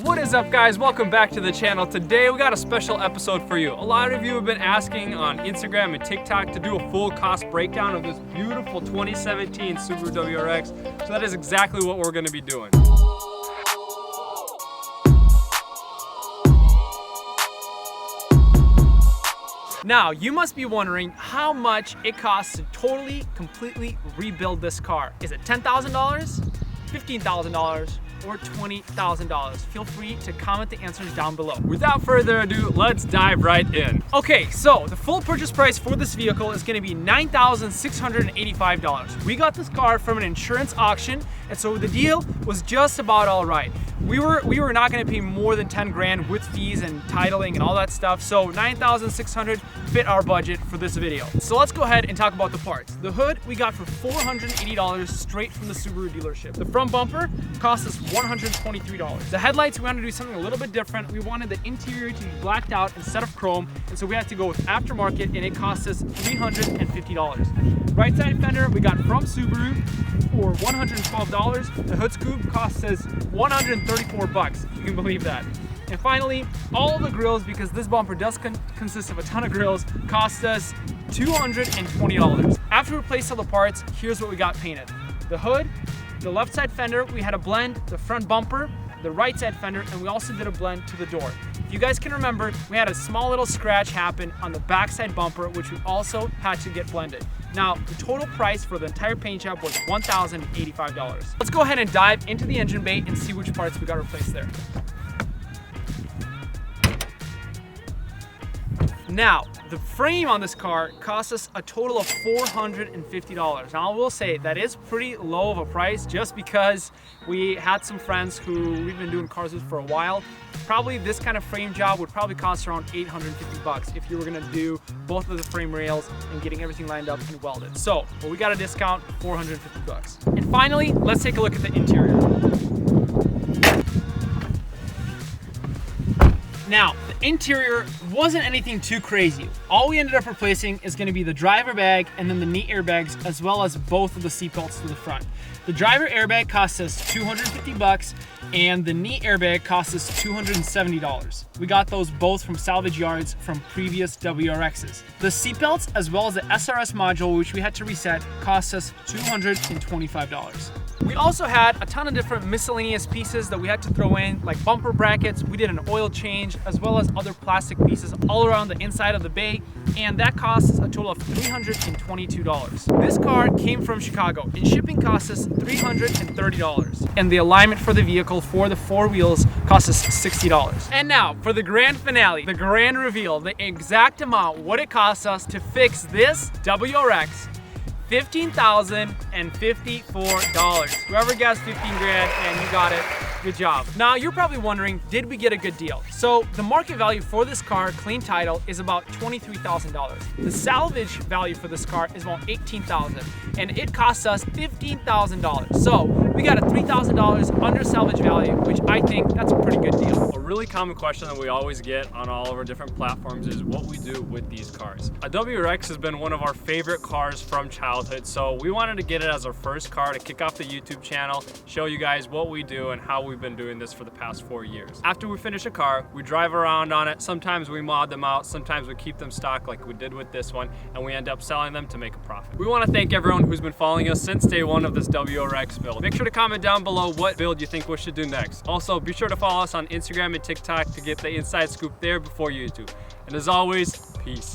What is up, guys? Welcome back to the channel. Today we got a special episode for you. A lot of you have been asking on Instagram and TikTok to do a full cost breakdown of this beautiful 2017 Subaru WRX. So that is exactly what we're going to be doing. Now, you must be wondering how much it costs to totally, completely rebuild this car. Is it $10,000, $15,000, or $20,000? Feel free to comment the answers down below. Without further ado, let's dive right in. Okay, so the full purchase price for this vehicle is gonna be $9,685. We got this car from an insurance auction, and so the deal was just about all right. We were not gonna pay more than 10 grand with fees and titling and all that stuff, so 9,600 fit our budget for this video. So let's go ahead and talk about the parts. The hood we got for $480 straight from the Subaru dealership. The front bumper cost us $123. The headlights, we wanted to do something a little bit different. We wanted the interior to be blacked out instead of chrome, and so we had to go with aftermarket, and it cost us $350. Right side fender we got from Subaru for $112. The hood scoop cost us 134 bucks, if you can believe that. And finally, all the grills, because this bumper does consist of a ton of grills, cost us $220. After we replaced all the parts, here's what we got painted. The hood, the left side fender, we had a blend, the front bumper, the right side fender, and we also did a blend to the door. If you guys can remember, we had a small little scratch happen on the back side bumper, which we also had to get blended. Now, the total price for the entire paint job was $1,085. Let's go ahead and dive into the engine bay and see which parts we got replaced there. Now, the frame on this car cost us a total of $450. Now, I will say that is pretty low of a price just because we had some friends who we've been doing cars with for a while. Probably this kind of frame job would probably cost around 850 bucks if you were gonna do both of the frame rails and getting everything lined up and welded. So, well, we got a discount, 450 bucks. And finally, let's take a look at the interior. Now, the interior wasn't anything too crazy. All we ended up replacing is gonna be the driver bag and then the knee airbags, as well as both of the seat belts to the front. The driver airbag cost us 250 bucks and the knee airbag cost us $270. We got those both from salvage yards from previous WRXs. The seat belts, as well as the SRS module, which we had to reset, cost us $225. We also had a ton of different miscellaneous pieces that we had to throw in, like bumper brackets. We did an oil change, as well as other plastic pieces all around the inside of the bay, and that cost us a total of $322. This car came from Chicago, and shipping cost us $330. And the alignment for the vehicle for the four wheels cost us $60. And now, for the grand finale, the grand reveal, the exact amount, what it costs us to fix this WRX, $15,054. Whoever guessed 15 grand, and you got it. Good job. Now, you're probably wondering, did we get a good deal? So the market value for this car, clean title, is about $23,000. The salvage value for this car is about $18,000, and it costs us $15,000. So we got a $3,000 under salvage value, which I think that's a pretty good deal. A really common question that we always get on all of our different platforms is what we do with these cars. A WRX has been one of our favorite cars from childhood, so we wanted to get it as our first car to kick off the YouTube channel, show you guys what we do and how we've been doing this for the past 4 years. After we finish a car, we drive around on it. Sometimes we mod them out, sometimes we keep them stock like we did with this one, and we end up selling them to make a profit. We want to thank everyone who's been following us since day one of this WRX build. Make sure to comment down below what build you think we should do next. Also, be sure to follow us on Instagram and TikTok to get the inside scoop there before YouTube. And as always, peace.